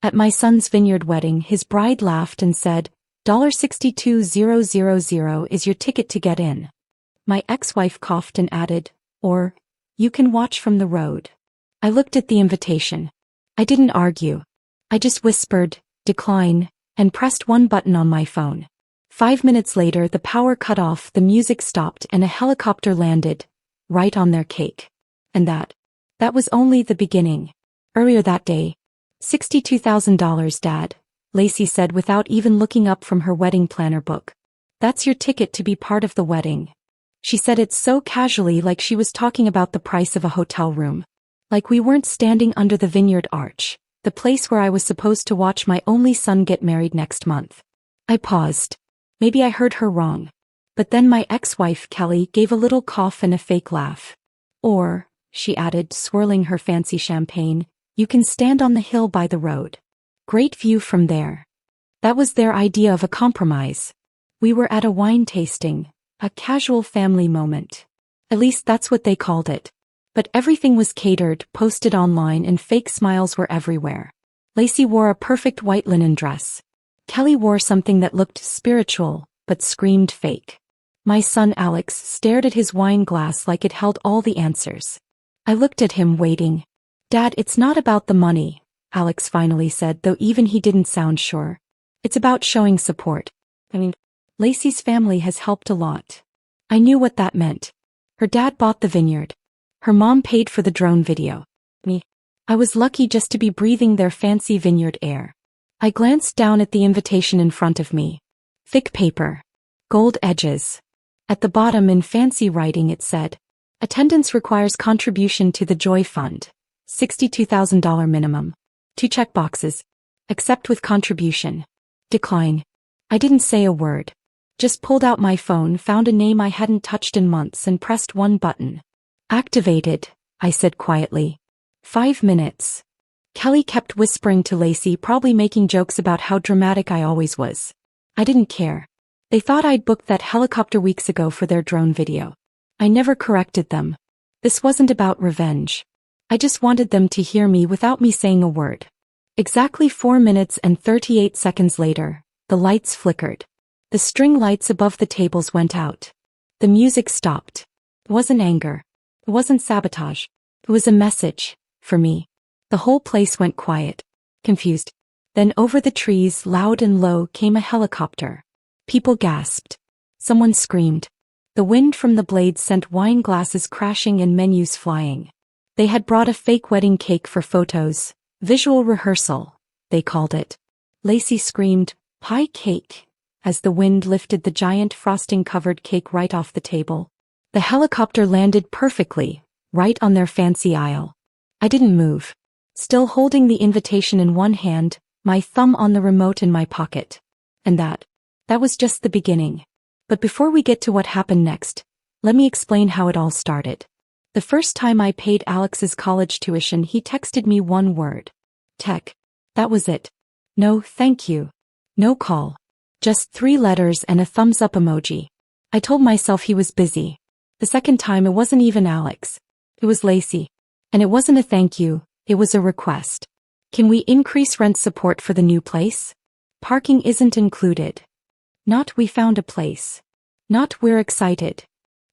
At my son's vineyard wedding, his bride laughed and said, $62,000 is your ticket to get in. My ex-wife coughed and added, or, you can watch from the road. I looked at the invitation. I didn't argue. I just whispered, decline, and pressed one button on my phone. 5 minutes later, the power cut off, the music stopped, and a helicopter landed, right on their cake. And that was only the beginning. Earlier that day, $62,000, Dad, Lacey said without even looking up from her wedding planner book. That's your ticket to be part of the wedding. She said it so casually, like she was talking about the price of a hotel room. Like we weren't standing under the vineyard arch, the place where I was supposed to watch my only son get married next month. I paused. Maybe I heard her wrong. But then my ex-wife, Kelly, gave a little cough and a fake laugh. Or, she added, swirling her fancy champagne, you can stand on the hill by the road. Great view from there. That was their idea of a compromise. We were at a wine tasting, a casual family moment. At least that's what they called it. But everything was catered, posted online, and fake smiles were everywhere. Lacey wore a perfect white linen dress. Kelly wore something that looked spiritual, but screamed fake. My son Alex stared at his wine glass like it held all the answers. I looked at him, waiting. Dad, it's not about the money, Alex finally said, though even he didn't sound sure. It's about showing support. Lacey's family has helped a lot. I knew what that meant. Her dad bought the vineyard. Her mom paid for the drone video. I was lucky just to be breathing their fancy vineyard air. I glanced down at the invitation in front of me. Thick paper. Gold edges. At the bottom in fancy writing it said, attendance requires contribution to the Joy Fund. $62,000 minimum. 2 checkboxes. Accept with contribution. Decline. I didn't say a word. Just pulled out my phone, found a name I hadn't touched in months, and pressed one button. Activated, I said quietly. 5 minutes. Kelly kept whispering to Lacey, probably making jokes about how dramatic I always was. I didn't care. They thought I'd booked that helicopter weeks ago for their drone video. I never corrected them. This wasn't about revenge. I just wanted them to hear me without me saying a word. Exactly 4 minutes and 38 seconds later, the lights flickered. The string lights above the tables went out. The music stopped. It wasn't anger. It wasn't sabotage. It was a message, for me. The whole place went quiet, confused. Then over the trees, loud and low, came a helicopter. People gasped. Someone screamed. The wind from the blades sent wine glasses crashing and menus flying. They had brought a fake wedding cake for photos. Visual rehearsal, they called it. Lacey screamed, pie cake, as the wind lifted the giant frosting-covered cake right off the table. The helicopter landed perfectly, right on their fancy aisle. I didn't move. Still holding the invitation in one hand, my thumb on the remote in my pocket. And that was just the beginning. But before we get to what happened next, let me explain how it all started. The first time I paid Alex's college tuition, he texted me one word. Tech. That was it. No, thank you. No call. Just 3 letters and a thumbs-up emoji. I told myself he was busy. The second time it wasn't even Alex. It was Lacey. And it wasn't a thank you, it was a request. Can we increase rent support for the new place? Parking isn't included. Not we found a place. Not we're excited.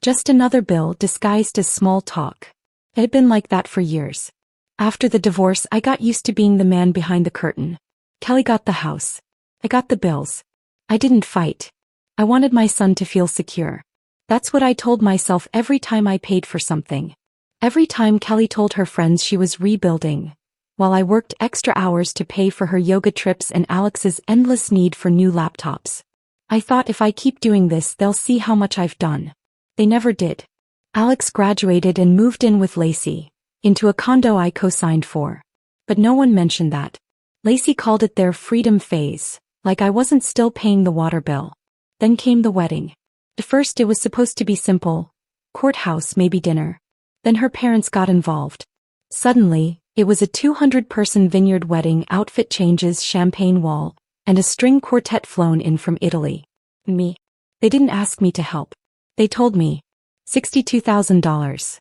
Just another bill disguised as small talk. It had been like that for years. After the divorce, I got used to being the man behind the curtain. Kelly got the house. I got the bills. I didn't fight. I wanted my son to feel secure. That's what I told myself every time I paid for something. Every time Kelly told her friends she was rebuilding, while I worked extra hours to pay for her yoga trips and Alex's endless need for new laptops. I thought if I keep doing this, they'll see how much I've done. They never did. Alex graduated and moved in with Lacey, into a condo I co-signed for. But no one mentioned that. Lacey called it their freedom phase, like I wasn't still paying the water bill. Then came the wedding. At first it was supposed to be simple. Courthouse, maybe dinner. Then her parents got involved. Suddenly, it was a 200-person vineyard wedding, outfit changes, champagne wall, and a string quartet flown in from Italy. Me. They didn't ask me to help. They told me, $62,000.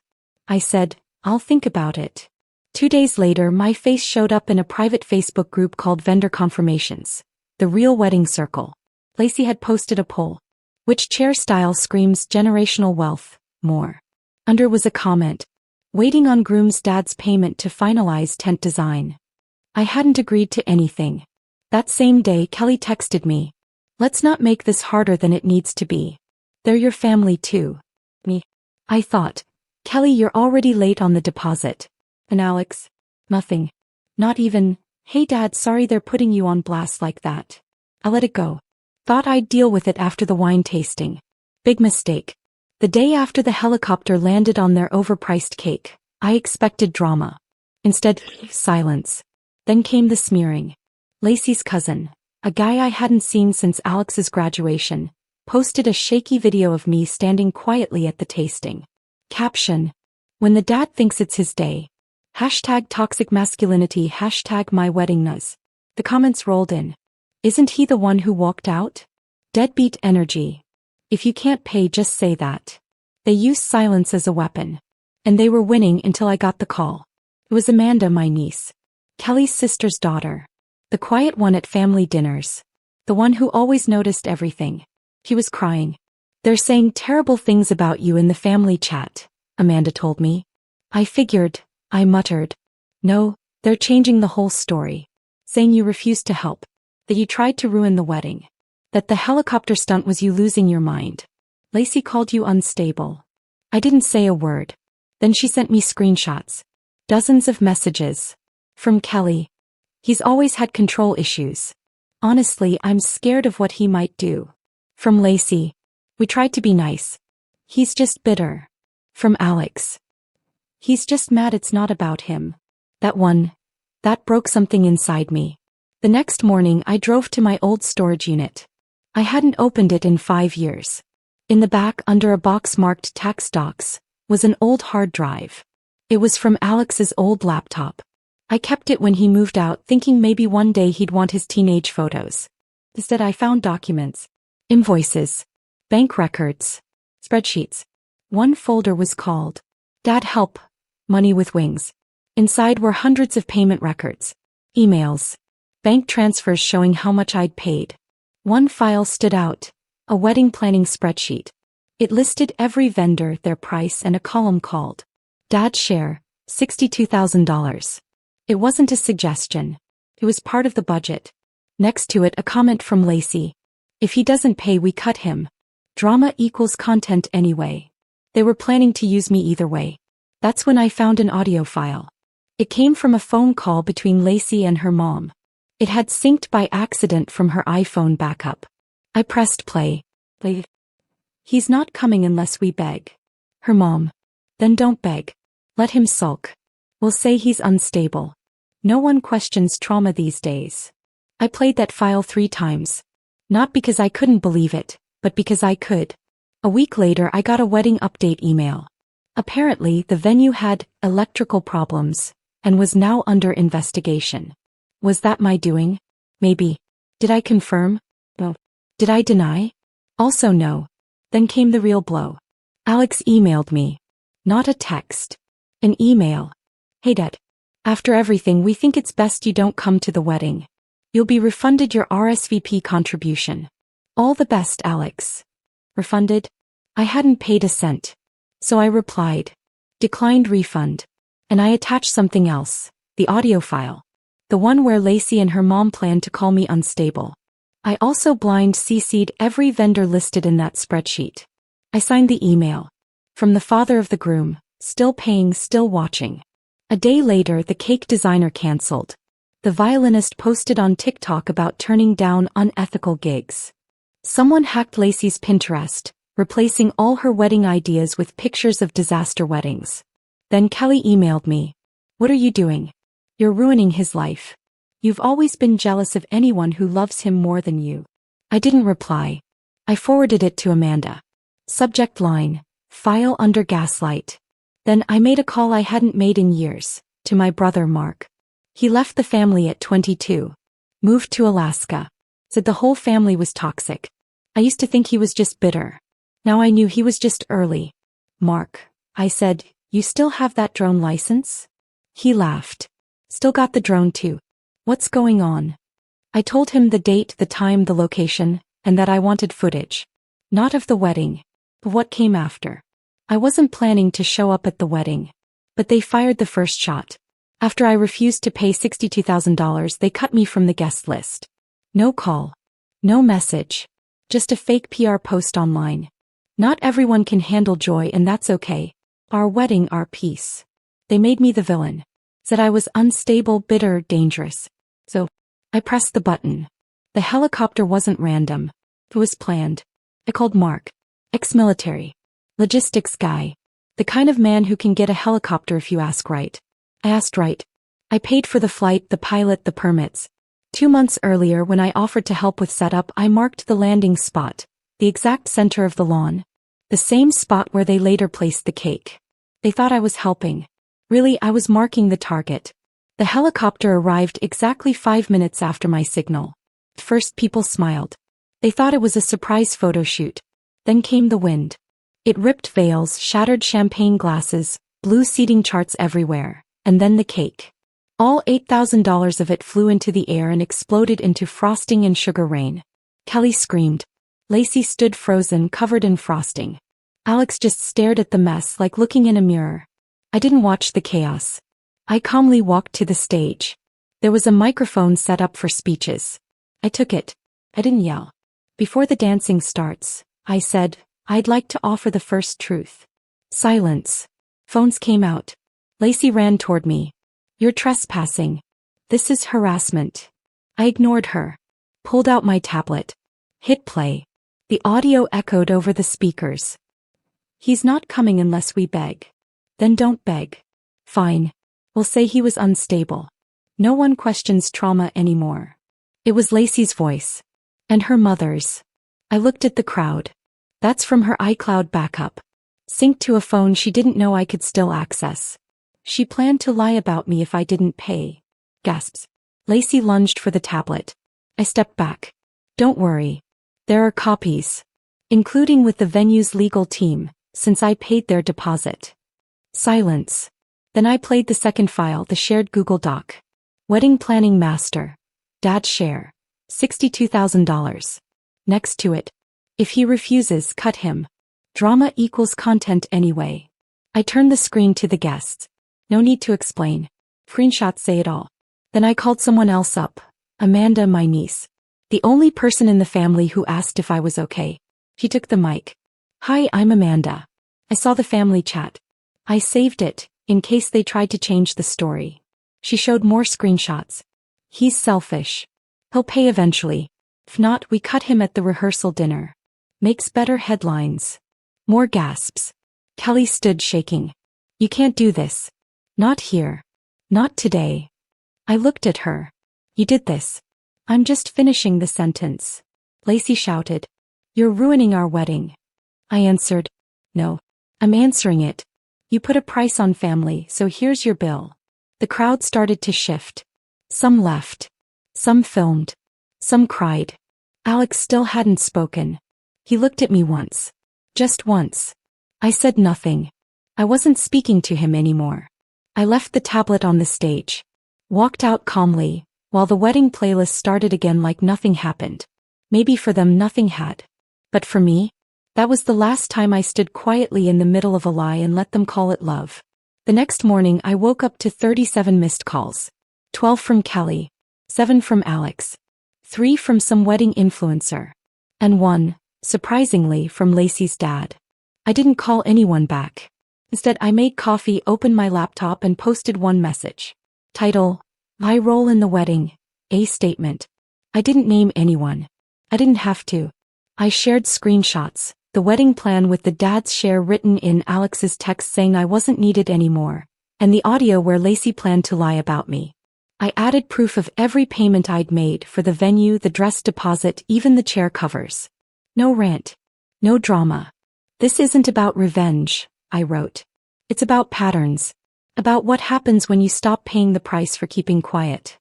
I said, I'll think about it. 2 days later, my face showed up in a private Facebook group called Vendor Confirmations, the Real Wedding Circle. Lacey had posted a poll. Which chair style screams generational wealth more? Under was a comment. Waiting on groom's dad's payment to finalize tent design. I hadn't agreed to anything. That same day, Kelly texted me. Let's not make this harder than it needs to be. They're your family too. Me. I thought, Kelly, you're already late on the deposit. And Alex? Nothing. Not even, hey dad, sorry they're putting you on blast like that. I let it go. Thought I'd deal with it after the wine tasting. Big mistake. The day after the helicopter landed on their overpriced cake, I expected drama. Instead, silence. Then came the smearing. Lacey's cousin, a guy I hadn't seen since Alex's graduation, posted a shaky video of me standing quietly at the tasting. Caption. When the dad thinks it's his day. #toxic masculinity, #myweddingnuz. The comments rolled in. Isn't he the one who walked out? Deadbeat energy. If you can't pay, just say that. They used silence as a weapon. And they were winning until I got the call. It was Amanda, my niece. Kelly's sister's daughter. The quiet one at family dinners. The one who always noticed everything. She was crying. They're saying terrible things about you in the family chat, Amanda told me. I figured, I muttered. No, they're changing the whole story. Saying you refused to help. That you tried to ruin the wedding. That the helicopter stunt was you losing your mind. Lacey called you unstable. I didn't say a word. Then she sent me screenshots. Dozens of messages. From Kelly. He's always had control issues. Honestly, I'm scared of what he might do. From Lacey. We tried to be nice. He's just bitter. From Alex. He's just mad it's not about him. That broke something inside me. The next morning I drove to my old storage unit. I hadn't opened it in 5 years. In the back, under a box marked tax docs, was an old hard drive. It was from Alex's old laptop. I kept it when he moved out, thinking maybe one day he'd want his teenage photos. Instead, I found documents, invoices, bank records, spreadsheets. One folder was called Dad Help, Money with Wings. Inside were hundreds of payment records, emails, bank transfers showing how much I'd paid. One file stood out, a wedding planning spreadsheet. It listed every vendor, their price, and a column called Dad's Share, $62,000. It wasn't a suggestion. It was part of the budget. Next to it, a comment from Lacey. If he doesn't pay, we cut him. Drama equals content anyway. They were planning to use me either way. That's when I found an audio file. It came from a phone call between Lacey and her mom. It had synced by accident from her iPhone backup. I pressed play. He's not coming unless we beg. Her mom. Then don't beg. Let him sulk. We'll say he's unstable. No one questions trauma these days. I played that file 3 times. Not because I couldn't believe it, but because I could. A week later, I got a wedding update email. Apparently, the venue had electrical problems and was now under investigation. Was that my doing? Maybe. Did I confirm? No. Did I deny? Also no. Then came the real blow. Alex emailed me. Not a text. An email. Hey Dad. After everything, we think it's best you don't come to the wedding. You'll be refunded your RSVP contribution. All the best, Alex. Refunded? I hadn't paid a cent. So I replied. Declined refund. And I attached something else, the audio file. The one where Lacey and her mom planned to call me unstable. I also blind CC'd every vendor listed in that spreadsheet. I signed the email. From the father of the groom, still paying, still watching. A day later, the cake designer canceled. The violinist posted on TikTok about turning down unethical gigs. Someone hacked Lacey's Pinterest, replacing all her wedding ideas with pictures of disaster weddings. Then Kelly emailed me. What are you doing? You're ruining his life. You've always been jealous of anyone who loves him more than you. I didn't reply. I forwarded it to Amanda. Subject line, file under gaslight. Then I made a call I hadn't made in years, to my brother Mark. He left the family at 22. Moved to Alaska. Said the whole family was toxic. I used to think he was just bitter. Now I knew he was just early. Mark, I said, you still have that drone license? He laughed. Still got the drone too. What's going on? I told him the date, the time, the location, and that I wanted footage. Not of the wedding, but what came after. I wasn't planning to show up at the wedding. But they fired the first shot. After I refused to pay $62,000, they cut me from the guest list. No call. No message. Just a fake PR post online. Not everyone can handle joy, and that's okay. Our wedding, our peace. They made me the villain. Said I was unstable, bitter, dangerous. So, I pressed the button. The helicopter wasn't random. It was planned. I called Mark. Ex-military. Logistics guy. The kind of man who can get a helicopter if you ask right. I asked right. I paid for the flight, the pilot, the permits. 2 months earlier, when I offered to help with setup, I marked the landing spot. The exact center of the lawn. The same spot where they later placed the cake. They thought I was helping. Really, I was marking the target. The helicopter arrived exactly 5 minutes after my signal. At first, people smiled. They thought it was a surprise photo shoot. Then came the wind. It ripped veils, shattered champagne glasses, blew seating charts everywhere, and then the cake. All $8,000 of it flew into the air and exploded into frosting and sugar rain. Kelly screamed. Lacey stood frozen, covered in frosting. Alex just stared at the mess like looking in a mirror. I didn't watch the chaos. I calmly walked to the stage. There was a microphone set up for speeches. I took it. I didn't yell. Before the dancing starts, I said, I'd like to offer the first truth. Silence. Phones came out. Lacey ran toward me. You're trespassing. This is harassment. I ignored her. Pulled out my tablet. Hit play. The audio echoed over the speakers. He's not coming unless we beg. Then don't beg. Fine. We'll say he was unstable. No one questions trauma anymore. It was Lacey's voice. And her mother's. I looked at the crowd. That's from her iCloud backup. Synced to a phone she didn't know I could still access. She planned to lie about me if I didn't pay. Gasps. Lacey lunged for the tablet. I stepped back. Don't worry. There are copies. Including with the venue's legal team, since I paid their deposit. Silence. Then I played the second file, the shared Google Doc. Wedding planning master. Dad's share. $62,000. Next to it. If he refuses, cut him. Drama equals content anyway. I turned the screen to the guests. No need to explain. Screenshots say it all. Then I called someone else up. Amanda, my niece. The only person in the family who asked if I was okay. She took the mic. Hi, I'm Amanda. I saw the family chat. I saved it, in case they tried to change the story. She showed more screenshots. He's selfish. He'll pay eventually. If not, we cut him at the rehearsal dinner. Makes better headlines. More gasps. Kelly stood shaking. You can't do this. Not here. Not today. I looked at her. You did this. I'm just finishing the sentence. Lacey shouted. You're ruining our wedding. I answered. No. I'm answering it. You put a price on family, so here's your bill. The crowd started to shift. Some left. Some filmed. Some cried. Alex still hadn't spoken. He looked at me once. Just once. I said nothing. I wasn't speaking to him anymore. I left the tablet on the stage. Walked out calmly, while the wedding playlist started again like nothing happened. Maybe for them nothing had. But for me, that was the last time I stood quietly in the middle of a lie and let them call it love. The next morning I woke up to 37 missed calls. 12 from Kelly. 7 from Alex. 3 from some wedding influencer. And 1, surprisingly, from Lacey's dad. I didn't call anyone back. Instead, I made coffee, opened my laptop, and posted one message. Title, My Role in the Wedding, a Statement. I didn't name anyone. I didn't have to. I shared screenshots, the wedding plan with the dad's share written in Alex's text saying I wasn't needed anymore, and the audio where Lacey planned to lie about me. I added proof of every payment I'd made for the venue, the dress deposit, even the chair covers. No rant. No drama. This isn't about revenge, I wrote. It's about patterns. About what happens when you stop paying the price for keeping quiet.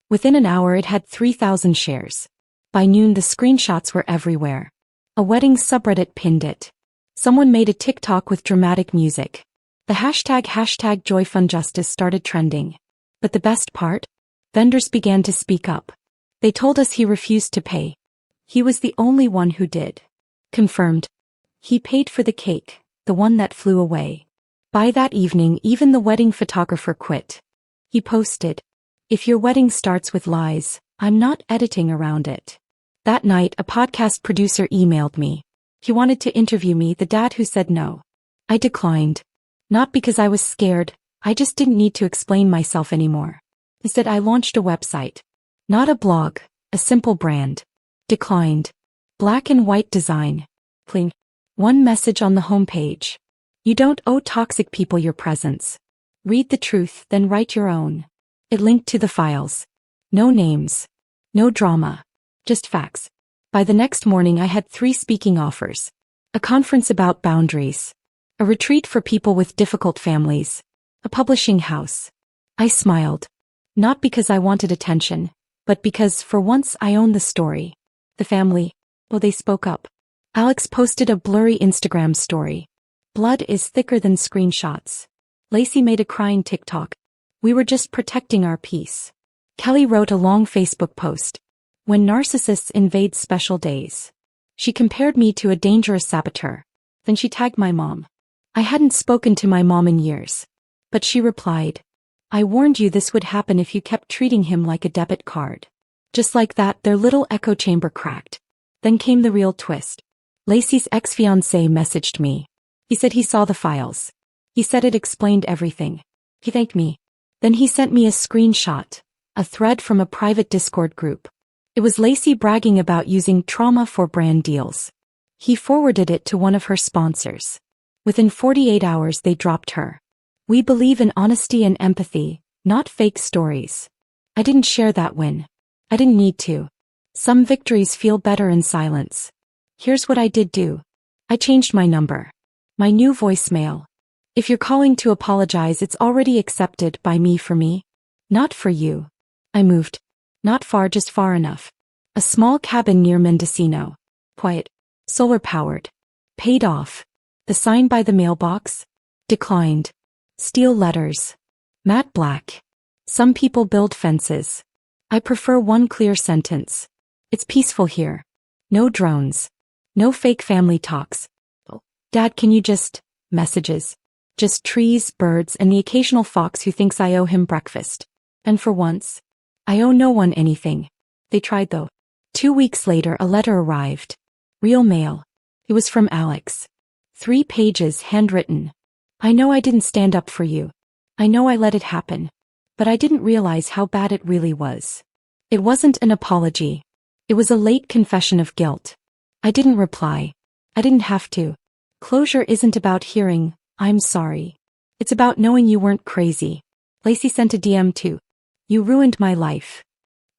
Within an hour it had 3,000 shares. By noon the screenshots were everywhere. A wedding subreddit pinned it. Someone made a TikTok with dramatic music. The hashtag #JoyFunJustice started trending. But the best part? Vendors began to speak up. They told us he refused to pay. He was the only one who did. Confirmed. He paid for the cake, the one that flew away. By that evening, even the wedding photographer quit. He posted, "If your wedding starts with lies, I'm not editing around it." That night, a podcast producer emailed me. He wanted to interview me, the dad who said no. I declined. Not because I was scared, I just didn't need to explain myself anymore. Instead, I launched a website. Not a blog, a simple brand. Declined. Black and white design. Plain. One message on the homepage. You don't owe toxic people your presence. Read the truth, then write your own. It linked to the files. No names. No drama. Just facts. By the next morning I had 3 speaking offers. A conference about boundaries. A retreat for people with difficult families. A publishing house. I smiled. Not because I wanted attention, but because, for once, I owned the story. The family. Oh, they spoke up. Alex posted a blurry Instagram story. Blood is thicker than screenshots. Lacey made a crying TikTok. We were just protecting our peace. Kelly wrote a long Facebook post. When narcissists invade special days. She compared me to a dangerous saboteur. Then she tagged my mom. I hadn't spoken to my mom in years. But she replied, "I warned you this would happen if you kept treating him like a debit card." Just like that, their little echo chamber cracked. Then came the real twist. Lacey's ex-fiancé messaged me. He said he saw the files. He said it explained everything. He thanked me. Then he sent me a screenshot, a thread from a private Discord group. It was Lacey bragging about using trauma for brand deals. He forwarded it to one of her sponsors. Within 48 hours they dropped her. We believe in honesty and empathy, not fake stories. I didn't share that win. I didn't need to. Some victories feel better in silence. Here's what I did do. I changed my number. My new voicemail. If you're calling to apologize, it's already accepted by me for me. Not for you. I moved. Not far, just far enough. A small cabin near Mendocino. Quiet. Solar-powered. Paid off. The sign by the mailbox? Declined. Steel letters. Matte black. Some people build fences. I prefer one clear sentence. It's peaceful here. No drones. No fake family talks. Dad, can you just... Messages. Just trees, birds, and the occasional fox who thinks I owe him breakfast. And for once, I owe no one anything. They tried though. 2 weeks later, a letter arrived. Real mail. It was from Alex. 3 pages, handwritten. I know I didn't stand up for you. I know I let it happen. But I didn't realize how bad it really was. It wasn't an apology. It was a late confession of guilt. I didn't reply. I didn't have to. Closure isn't about hearing, "I'm sorry." It's about knowing you weren't crazy. Lacey sent a DM too. "You ruined my life."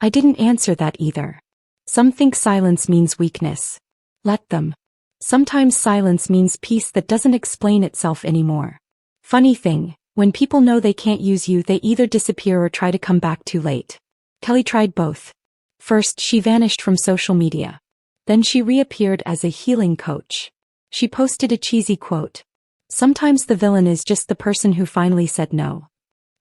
I didn't answer that either. Some think silence means weakness. Let them. Sometimes silence means peace that doesn't explain itself anymore. Funny thing, when people know they can't use you, they either disappear or try to come back too late. Kelly tried both. First, she vanished from social media. Then she reappeared as a healing coach. She posted a cheesy quote. Sometimes the villain is just the person who finally said no.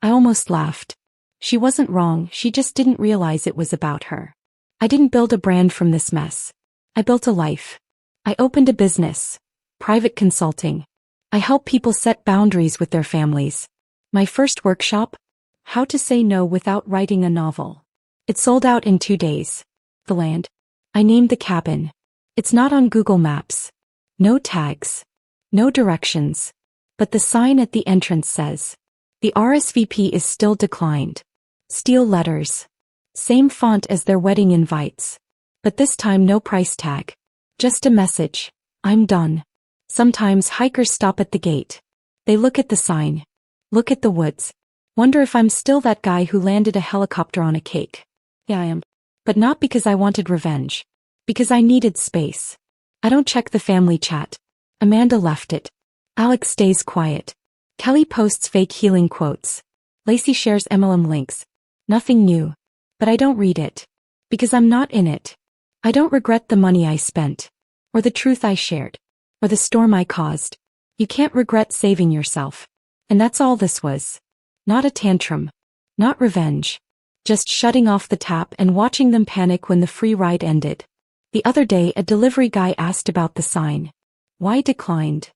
I almost laughed. She wasn't wrong, she just didn't realize it was about her. I didn't build a brand from this mess. I built a life. I opened a business. Private consulting. I help people set boundaries with their families. My first workshop? How to say no without writing a novel. It sold out in 2 days. The land? I named the cabin. It's not on Google Maps. No tags. No directions. But the sign at the entrance says, "The RSVP is still declined." Steel letters. Same font as their wedding invites. But this time no price tag. Just a message. I'm done. Sometimes hikers stop at the gate. They look at the sign. Look at the woods. Wonder if I'm still that guy who landed a helicopter on a cake. Yeah, I am. But not because I wanted revenge. Because I needed space. I don't check the family chat. Amanda left it. Alex stays quiet. Kelly posts fake healing quotes. Lacey shares MLM links. Nothing new. But I don't read it. Because I'm not in it. I don't regret the money I spent. Or the truth I shared. Or the storm I caused. You can't regret saving yourself. And that's all this was. Not a tantrum. Not revenge. Just shutting off the tap and watching them panic when the free ride ended. The other day a delivery guy asked about the sign. Why declined?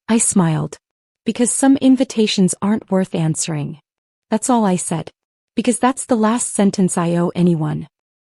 I smiled. Because some invitations aren't worth answering. That's all I said. Because that's the last sentence I owe anyone.